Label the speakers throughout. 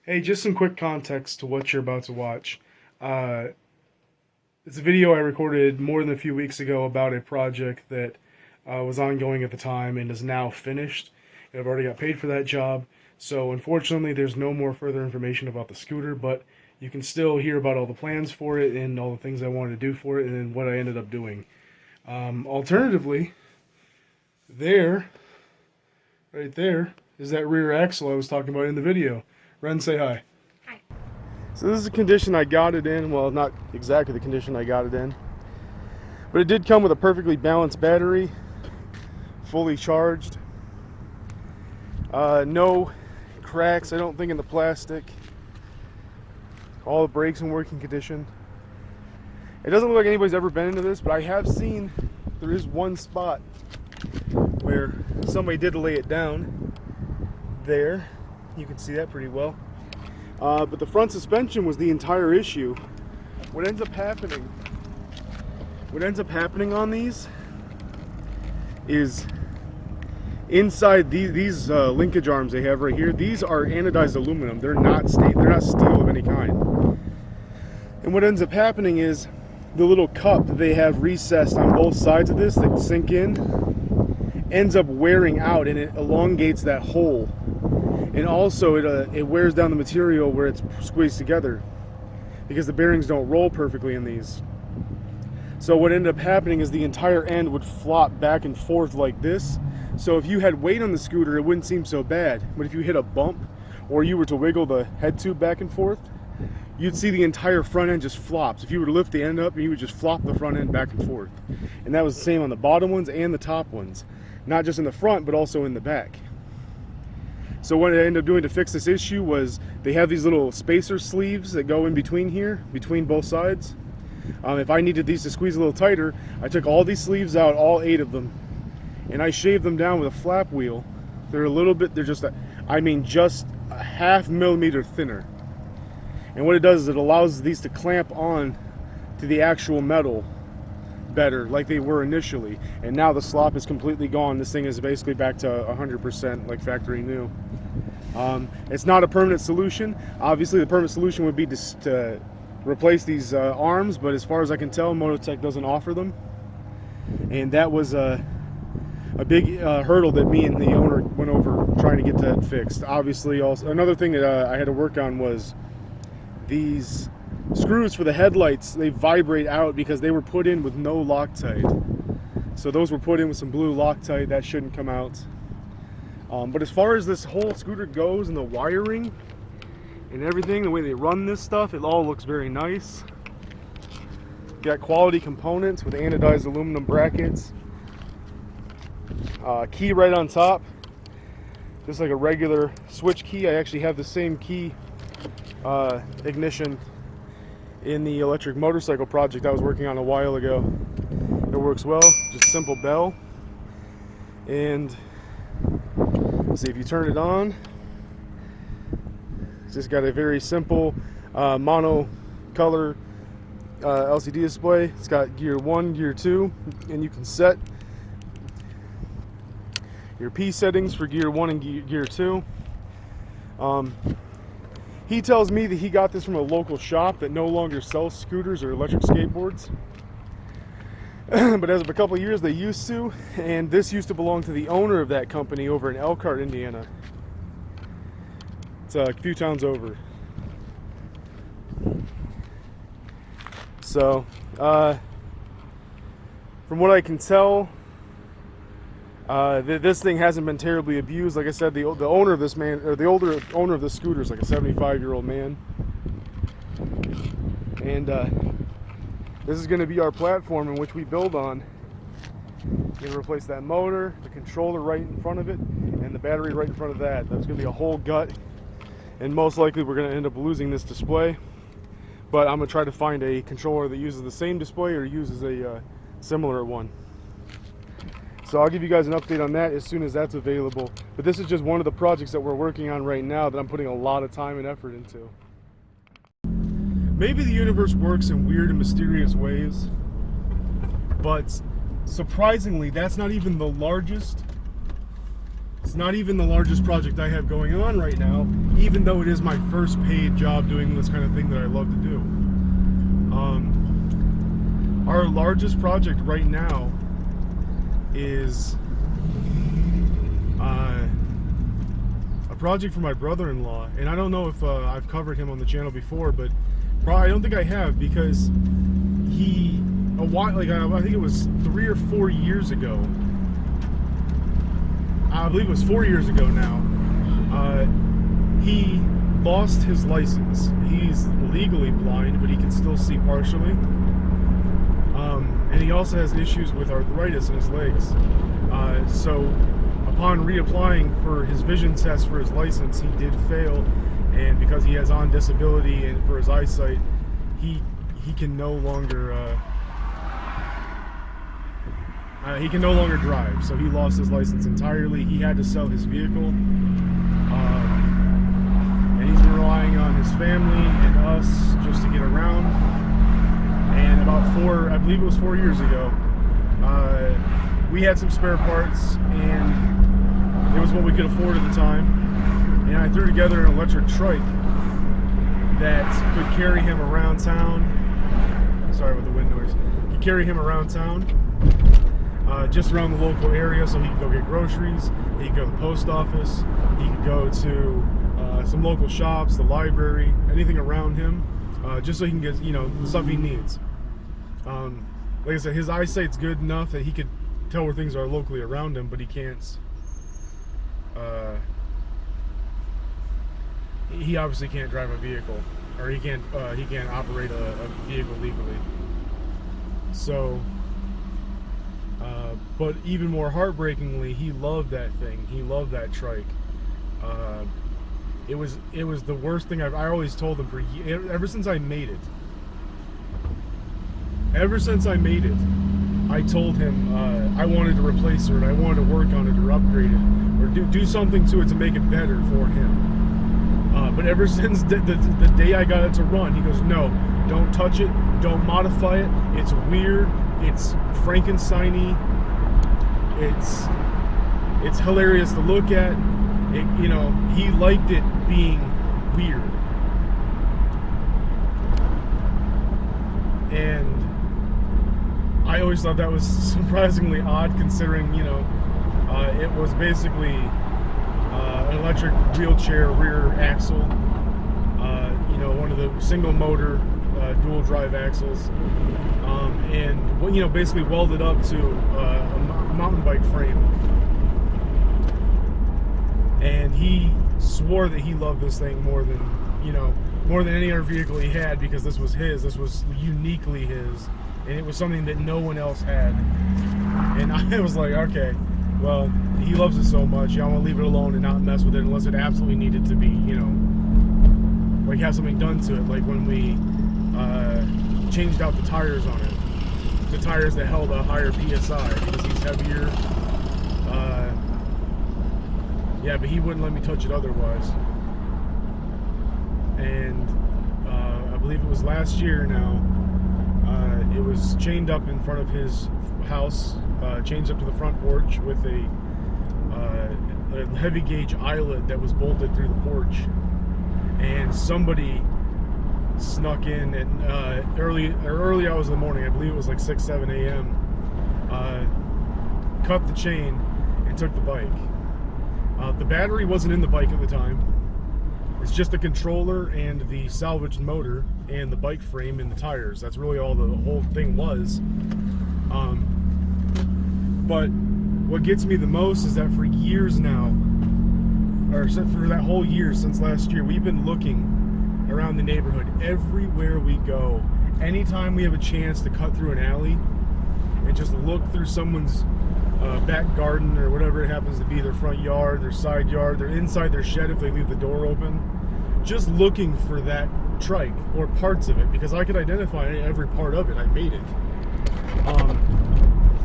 Speaker 1: Hey, just some quick context to what you're about to watch. Uh, it's a video I recorded more than a few weeks ago about a project that was ongoing at the time and is now finished. I've already got paid for that job, so unfortunately there's no more further information about the scooter, but you can still hear about all the plans for it and all the things I wanted to do for it and what I ended up doing. Alternatively, right there, is that rear axle I was talking about in the video. Ren, say hi.
Speaker 2: Hi.
Speaker 1: So this is the condition I got it in. Well, not exactly the condition I got it in, but it did come with a perfectly balanced battery, fully charged. No cracks, I don't think, in the plastic. All the brakes in working condition. It doesn't look like anybody's ever been into this, but I have seen there is one spot where somebody did lay it down. There, you can see that pretty well. But the front suspension was the entire issue. What ends up happening on these is inside these linkage arms they have right here. These are anodized aluminum. They're not steel of any kind. And what ends up happening is the little cup that they have recessed on both sides of this that sink in ends up wearing out, and it elongates that hole. And also it wears down the material where it's squeezed together because the bearings don't roll perfectly in these. So what ended up happening is the entire end would flop back and forth like this. So if you had weight on the scooter, it wouldn't seem so bad. But if you hit a bump or you were to wiggle the head tube back and forth, you'd see the entire front end just flops. If you were to lift the end up, you would just flop the front end back and forth. And that was the same on the bottom ones and the top ones. Not just in the front, but also in the back. So what I ended up doing to fix this issue was they have these little spacer sleeves that go in between here, between both sides. If I needed these to squeeze a little tighter, I took all these sleeves out, all 8 of them, and I shaved them down with a flap wheel. They're a little bit, just a half millimeter thinner. And what it does is it allows these to clamp on to the actual metal better, like they were initially. And now the slop is completely gone. This thing is basically back to 100% like factory new. It's not a permanent solution. Obviously the permanent solution would be to replace these arms, but as far as I can tell, Mototech doesn't offer them. And that was a big hurdle that me and the owner went over trying to get that fixed. Obviously, also another thing that I had to work on was these screws for the headlights. They vibrate out because they were put in with no Loctite. So those were put in with some blue Loctite. That shouldn't come out. But as far as this whole scooter goes and the wiring and everything, the way they run this stuff, it all looks very nice. Got quality components with anodized aluminum brackets. Key right on top, just like a regular switch key. I actually have the same key ignition in the electric motorcycle project I was working on a while ago. It works well, just simple bell. And let's see, if you turn it on, it's just got a very simple mono color LCD display. It's got gear 1, gear 2, and you can set your P settings for gear 1 and gear 2. He tells me that he got this from a local shop that no longer sells scooters or electric skateboards. But as of a couple of years, they used to, and this used to belong to the owner of that company over in Elkhart, Indiana. It's a few towns over. So, from what I can tell, this thing hasn't been terribly abused. Like I said, the owner of this man, or the older owner of this scooter, is like a 75-year-old man. And this is going to be our platform in which we build on. We're going to replace that motor, the controller right in front of it, and the battery right in front of that. That's going to be a whole gut, and most likely we're going to end up losing this display. But I'm going to try to find a controller that uses the same display or uses a similar one. So I'll give you guys an update on that as soon as that's available. But this is just one of the projects that we're working on right now that I'm putting a lot of time and effort into. Maybe the universe works in weird and mysterious ways, but surprisingly, that's not even the largest It's not even the largest project I have going on right now, even though it is my first paid job doing this kind of thing that I love to do. Our largest project right now is a project for my brother-in-law, and I don't know if I've covered him on the channel before, but I don't think I have, because I think it was 3 or 4 years ago. I believe it was 4 years ago now. He lost his license. He's legally blind, but he can still see partially. And he also has issues with arthritis in his legs. So upon reapplying for his vision test for his license, he did fail. And because he has on disability and for his eyesight, he can no longer drive. So he lost his license entirely. He had to sell his vehicle, and he's been relying on his family and us just to get around. And I believe it was 4 years ago, we had some spare parts, and it was what we could afford at the time. And I threw together an electric trike that could carry him around town. Sorry about the wind noise. Could carry him around town, just around the local area, so he could go get groceries, he could go to the post office, he could go to some local shops, the library, anything around him, just so he can get, the stuff he needs. Like I said, his eyesight's good enough that he could tell where things are locally around him, but he can't, he obviously can't drive a vehicle, or he can't operate a vehicle legally. So, but even more heartbreakingly, he loved that thing. He loved that trike. It was the worst thing I always told him ever since I made it. Ever since I made it, I told him I wanted to replace it, or I wanted to work on it, or upgrade it, or do something to it to make it better for him. But ever since the day I got it to run, he goes, no, don't touch it, don't modify it, it's weird, it's Frankenstein-y, it's hilarious to look at. He liked it being weird. And I always thought that was surprisingly odd, considering, it was basically an electric wheelchair rear axle, one of the single motor dual drive axles, and basically welded up to a mountain bike frame. And he swore that he loved this thing more than any other vehicle he had, because this was uniquely his, and it was something that no one else had. And I was like, okay, well, he loves it so much, I'm gonna leave it alone and not mess with it unless it absolutely needed to be, like have something done to it, like when we changed out the tires on it, the tires that held a higher PSI, because he's heavier. Yeah, but he wouldn't let me touch it otherwise. And I believe it was last year now, it was chained up in front of his house, chained up to the front porch with a heavy gauge eyelet that was bolted through the porch. And somebody snuck in at early hours of the morning, I believe it was like 6, 7 a.m., cut the chain and took the bike. The battery wasn't in the bike at the time. It's just the controller and the salvaged motor and the bike frame and the tires. That's really all the whole thing was. But what gets me the most is that for years now, or for that whole year since last year, we've been looking around the neighborhood everywhere we go. Anytime we have a chance to cut through an alley and just look through someone's back garden, or whatever it happens to be, their front yard, their side yard, they're inside their shed if they leave the door open, just looking for that trike or parts of it, because I could identify every part of it. I made it.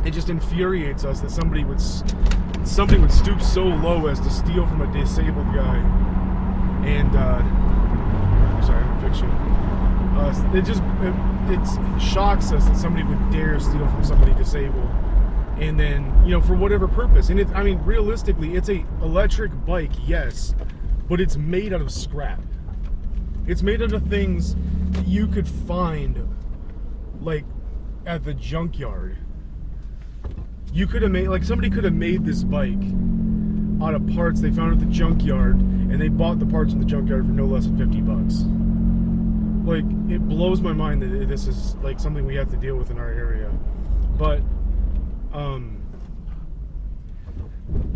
Speaker 1: It just infuriates us that somebody would stoop so low as to steal from a disabled guy. And sorry, I'm fiction. It shocks us that somebody would dare steal from somebody disabled. and then, you know, for whatever purpose. And I mean, realistically, it's a electric bike, yes, but it's made out of scrap. It's made out of things that you could find, like, at the junkyard. You could have made, like, somebody could have made this bike out of parts they found at the junkyard, and they bought the parts from the junkyard for no less than $50. Like, it blows my mind that this is, like, something we have to deal with in our area. But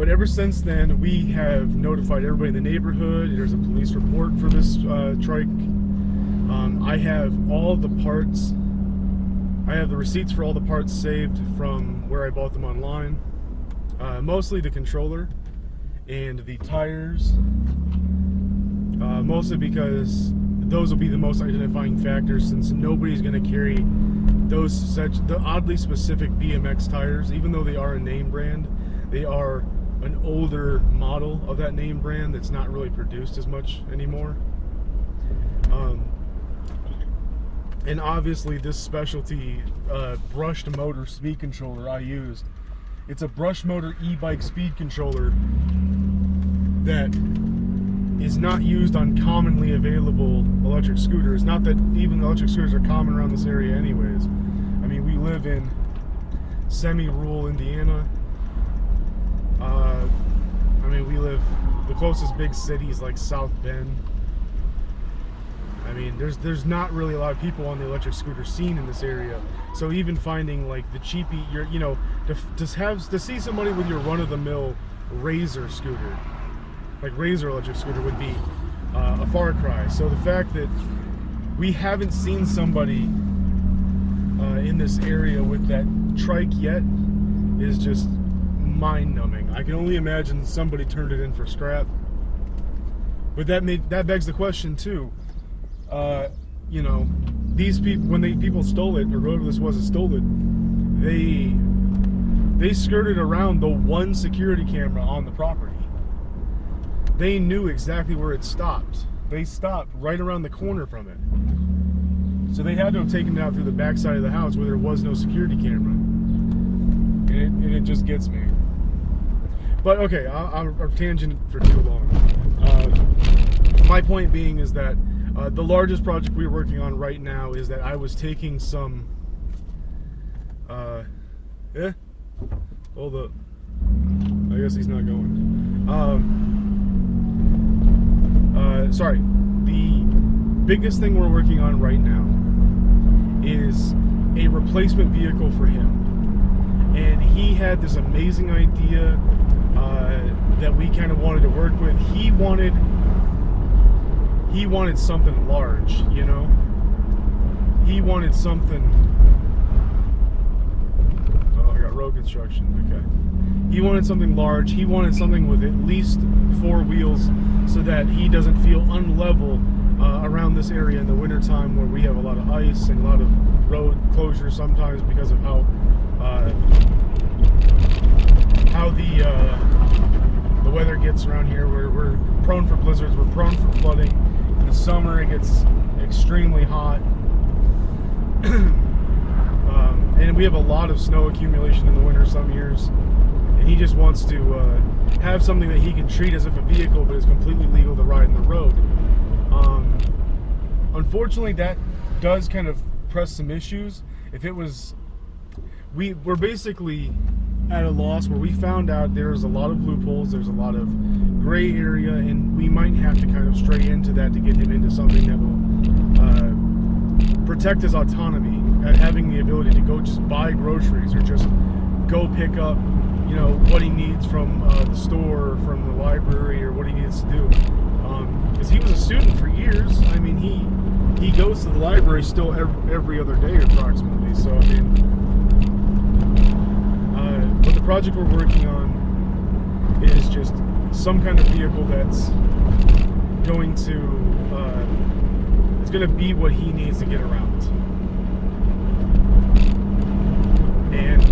Speaker 1: ever since then, we have notified everybody in the neighborhood. There's a police report for this trike. I have all the parts. I have the receipts for all the parts saved from where I bought them online. Mostly the controller and the tires. Mostly because those will be the most identifying factors, since nobody's going to carry the oddly specific BMX tires. Even though they are a name brand, they are an older model of that name brand that's not really produced as much anymore. And obviously this specialty brushed motor speed controller I used, it's a brush motor e-bike speed controller that is not used on commonly available electric scooters. Not that even electric scooters are common around this area anyways. I mean, we live in semi-rural Indiana. I mean, the closest big city is like South Bend. I mean, there's not really a lot of people on the electric scooter scene in this area. So even finding like the cheapy, you know, to see somebody with your run-of-the-mill Razor scooter, like Razor electric scooter, would be a far cry. So the fact that we haven't seen somebody in this area with that trike yet is just mind-numbing. I can only imagine somebody turned it in for scrap. But that begs the question too. You know, these people, when people stole it, or whoever this was that stole it, they skirted around the one security camera on the property. They knew exactly where it stopped. They stopped right around the corner from it. So they had to have taken it out through the backside of the house where there was no security camera. And it just gets me. But okay, I'll tangent for too long. My point being is that the largest project we're working on right now is that I was taking some hold up. I guess he's not going. Sorry. The biggest thing we're working on right now is a replacement vehicle for him. And he had this amazing idea that we kind of wanted to work with. He wanted something large, you know? He wanted something... Oh, I got road construction, okay. He wanted something large. He wanted something with at least 4 wheels so that he doesn't feel unlevel around this area in the wintertime, where we have a lot of ice and a lot of road closure sometimes because of how the weather gets around here. We're prone for blizzards, we're prone for flooding. In the summer it gets extremely hot. And we have a lot of snow accumulation in the winter some years. And he just wants to have something that he can treat as if a vehicle, but is completely legal to ride in the road. Unfortunately, that does kind of press some issues. If it was... We're basically at a loss where we found out there's a lot of loopholes, there's a lot of gray area, and we might have to kind of stray into that to get him into something that will protect his autonomy and having the ability to go just buy groceries or just go pick up, you know, what he needs from the store, or from the library, or what he needs to do. Because he was a student for years. I mean, he goes to the library still every other day approximately. So I mean, but the project we're working on is just some kind of vehicle that's going to it's going to be what he needs to get around. And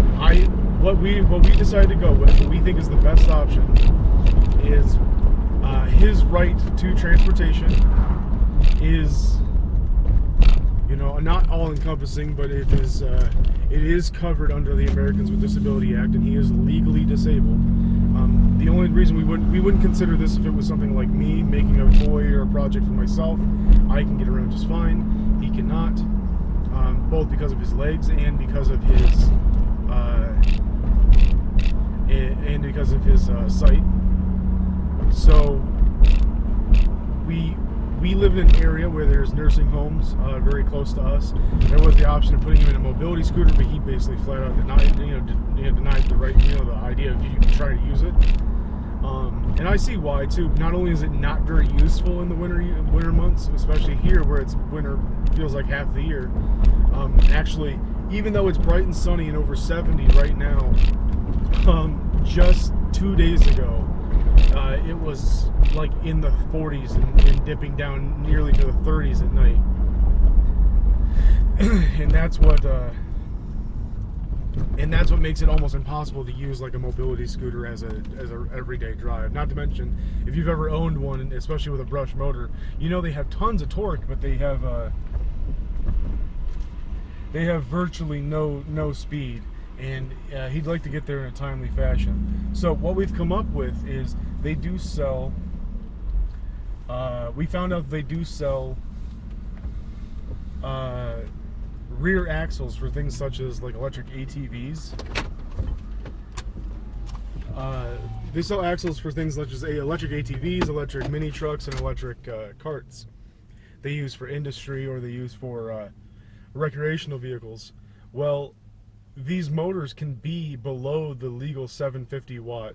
Speaker 1: what we decided to go with, what we think is the best option, is his right to transportation is, you know, not all encompassing, but it is it is covered under the Americans with Disability Act, and he is legally disabled. The only reason we wouldn't consider this if it was something like me making a toy or a project for myself. I can get around just fine. He cannot, both because of his legs and because of his sight. So we live in an area where there's nursing homes very close to us. There was the option of putting him in a mobility scooter, but he basically flat out denied the right, the idea of you can try to use it. And I see why too. Not only is it not very useful in the winter months, especially here where it's winter feels like half the year. Actually, even though it's bright and sunny and over 70 right now, just 2 days ago, it was like in the 40s and dipping down nearly to the 30s at night. And that's what makes it almost impossible to use like a mobility scooter as a everyday drive. Not to mention, if you've ever owned one, especially with a brush motor, they have tons of torque, but they have virtually no speed. And he'd like to get there in a timely fashion. So what we've come up with is they do sell. We found out they do sell rear axles for things such as like electric ATVs. They sell axles for things such as electric ATVs, electric mini trucks, and electric carts. They use for industry or they use for recreational vehicles. Well, these motors can be below the legal 750 watt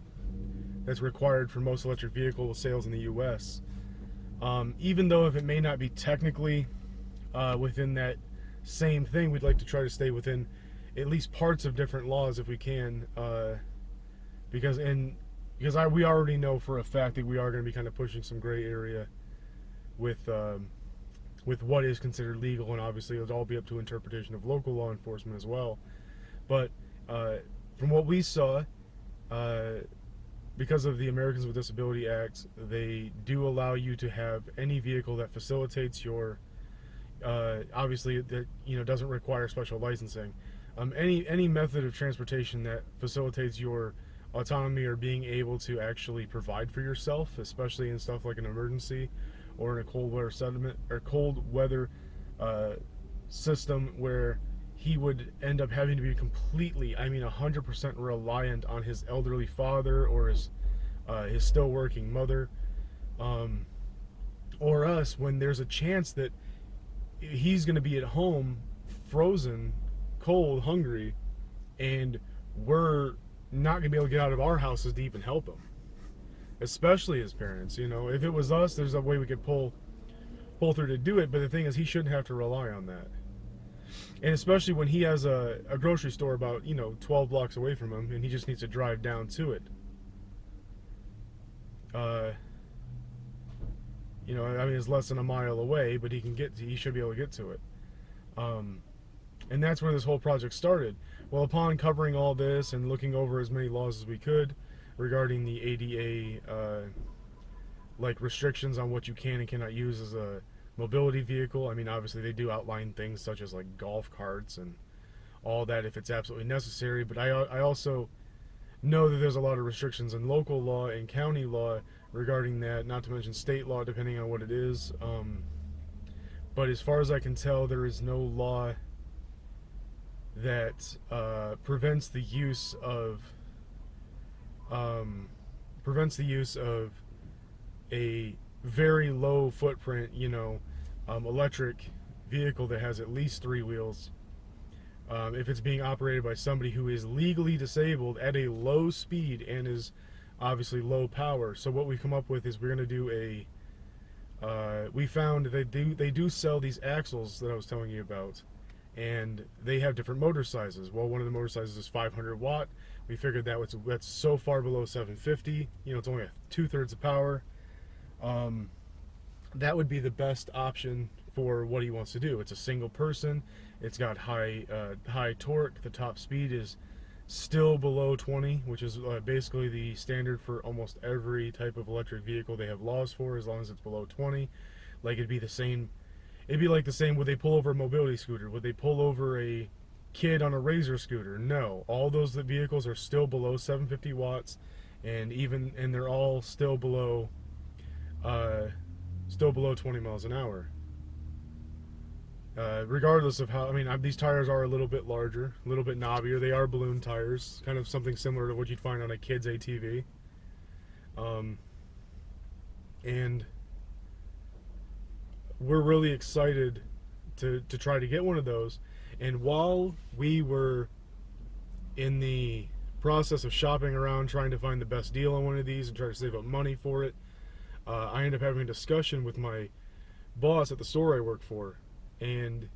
Speaker 1: that's required for most electric vehicle sales in the US. Even though if it may not be technically within that same thing, we'd like to try to stay within at least parts of different laws if we can, because we already know for a fact that we are going to be kind of pushing some gray area with what is considered legal, and obviously it'll all be up to interpretation of local law enforcement as well. But from what we saw, because of the Americans with Disability Act, they do allow you to have any vehicle that facilitates your, obviously that doesn't require special licensing. Any method of transportation that facilitates your autonomy or being able to actually provide for yourself, especially in stuff like an emergency or in a cold weather system where he would end up having to be completely, 100% reliant on his elderly father or his still working mother, or us, when there's a chance that he's going to be at home, frozen, cold, hungry, and we're not going to be able to get out of our houses to even help him, especially his parents. If it was us, there's a way we could pull through to do it, but the thing is, he shouldn't have to rely on that. And especially when he has a grocery store about 12 blocks away from him, and he just needs to drive down to it. It's less than a mile away, but he should be able to get to it. And that's where this whole project started. Well, upon covering all this and looking over as many laws as we could regarding the ADA, restrictions on what you can and cannot use as a mobility vehicle. Obviously they do outline things such as like golf carts and all that if it's absolutely necessary, but I also know that there's a lot of restrictions in local law and county law regarding that, not to mention state law depending on what it is. But as far as I can tell, there is no law that prevents the use of a very low footprint, electric vehicle that has at least 3 wheels, if it's being operated by somebody who is legally disabled at a low speed and is obviously low power. So what we've come up with is we're going to do we found they do sell these axles that I was telling you about, and they have different motor sizes. Well, one of the motor sizes is 500 watt. We figured that's so far below 750. It's only 2/3 of power. That would be the best option for what he wants to do. It's a single person. It's got high torque. The top speed is still below 20, which is basically the standard for almost every type of electric vehicle. They have laws for, as long as it's below 20. It'd be like the same. Would they pull over a mobility scooter? Would they pull over a kid on a Razor scooter. No, all those vehicles are still below 750 watts, and they're all still below 20 miles an hour. Regardless of how, I mean, these tires are a little bit larger, a little bit knobbier. They are balloon tires, kind of something similar to what you'd find on a kid's ATV. And we're really excited to try to get one of those. And while we were in the process of shopping around trying to find the best deal on one of these and try to save up money for it, I ended up having a discussion with my boss at the store I work for, and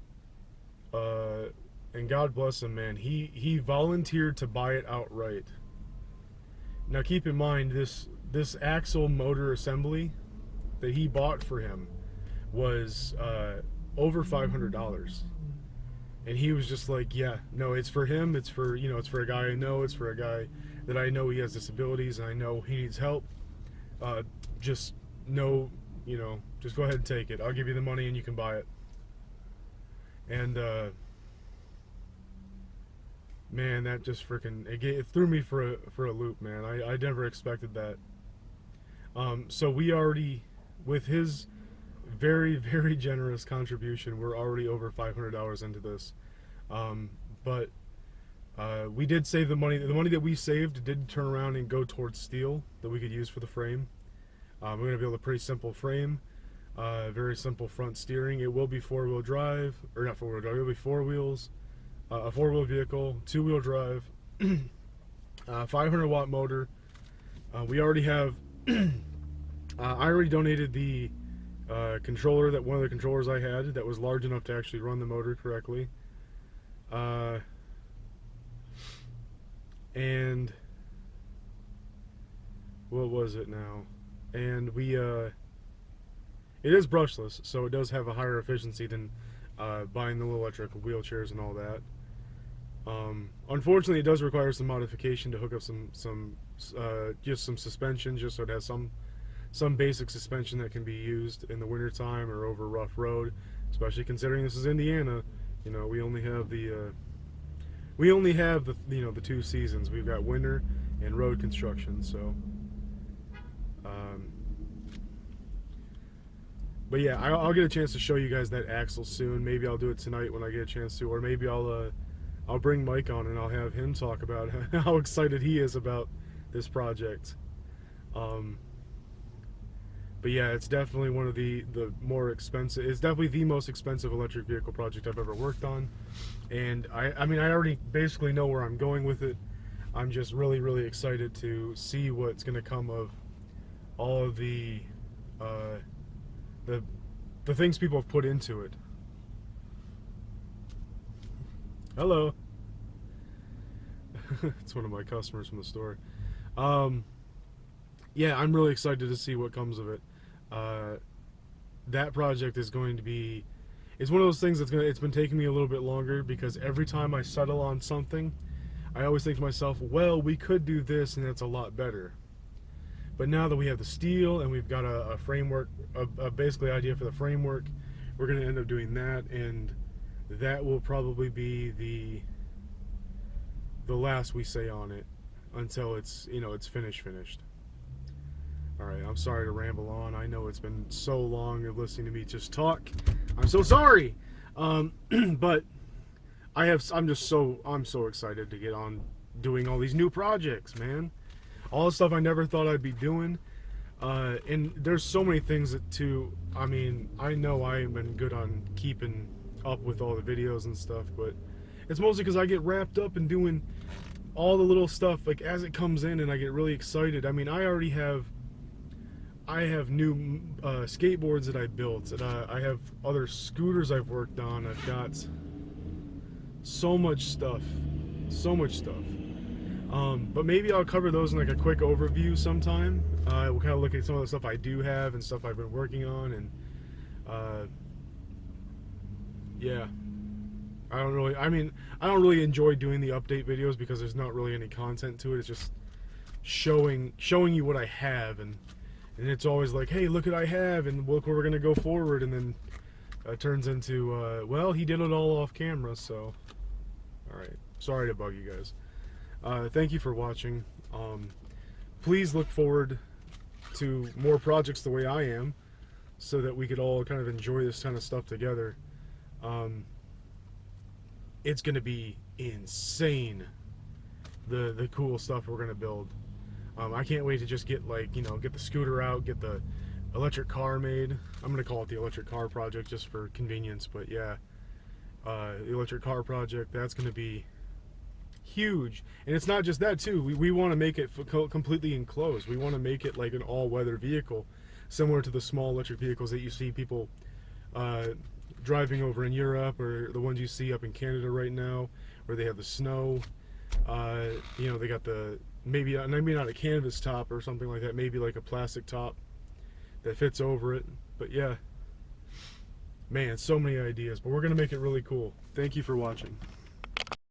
Speaker 1: God bless him, man, he volunteered to buy it outright. Now keep in mind, this axle motor assembly that he bought for him was over $500. And he was just like, yeah, no, it's for him. It's for, it's for a guy I know. It's for a guy that I know he has disabilities, and I know he needs help. Just go ahead and take it. I'll give you the money and you can buy it. And, man, that just freaking, it threw me for a loop, man. I never expected that. So we already, with his very, very generous contribution, we're already over $500 into this. But we did save the money. The money that we saved did turn around and go towards steel that we could use for the frame. We're going to build a pretty simple frame, very simple front steering. It will be four-wheel drive, or not four-wheel drive, it will be four wheels, a four-wheel vehicle, two-wheel drive, 500-watt motor. We already have, I already donated the controller, that one of the controllers I had that was large enough to actually run the motor correctly. And what was it now? And we it is brushless, so it does have a higher efficiency than buying the little electric wheelchairs and all that. Unfortunately, it does require some modification to hook up just some suspension, just so it has some basic suspension that can be used in the wintertime or over rough road, especially considering this is Indiana. We only have the the two seasons. We've got winter and road construction. So but yeah, I'll get a chance to show you guys that axle soon. Maybe I'll do it tonight when I get a chance to, or maybe I'll bring Mike on and I'll have him talk about how excited he is about this project. But yeah, it's definitely one of the more expensive. It's definitely the most expensive electric vehicle project I've ever worked on. And I mean, I already basically know where I'm going with it. I'm just really, really excited to see what's going to come of all of the things people have put into it. Hello. It's one of my customers from the store. Yeah, I'm really excited to see what comes of it. That project is going to be, it's one of those things it's been taking me a little bit longer, because every time I settle on something, I always think to myself, well, we could do this and that's a lot better. But now that we have the steel and we've got a framework, a basically idea for the framework, we're going to end up doing that, and that will probably be the last we say on it until it's it's finished. Alright, I'm sorry to ramble on. I know it's been so long of listening to me just talk. I'm so sorry. But I'm so excited to get on doing all these new projects, man. All the stuff I never thought I'd be doing. And there's so many things I mean, I know I have been good on keeping up with all the videos and stuff, but it's mostly because I get wrapped up in doing all the little stuff like as it comes in, and I get really excited. I mean, I have new skateboards that I built, and I have other scooters I've worked on. I've got so much stuff. But maybe I'll cover those in like a quick overview sometime. We'll kind of look at some of the stuff I do have and stuff I've been working on, and yeah. I don't really enjoy doing the update videos because there's not really any content to it. It's just showing you what I have, and it's always like, hey, look what I have, and look where we're gonna go forward, and then it turns into well, he did it all off camera, so All right. Sorry to bug you guys. Thank you for watching. Please look forward to more projects the way I am, so that we could all kind of enjoy this kind of stuff together. It's going to be insane, the cool stuff we're going to build. I can't wait to just get, like, you know, get the scooter out, get the electric car made. I'm going to call it the electric car project just for convenience, but yeah, the electric car project, that's going to be huge. And it's not just that too, we want to make it completely enclosed. We want to make it like an all-weather vehicle, similar to the small electric vehicles that you see people driving over in Europe, or the ones you see up in Canada right now, where they have the snow. You know, they got the maybe not a canvas top or something like that, maybe like a plastic top that fits over it. But yeah, man, so many ideas, but we're gonna make it really cool. Thank you for watching.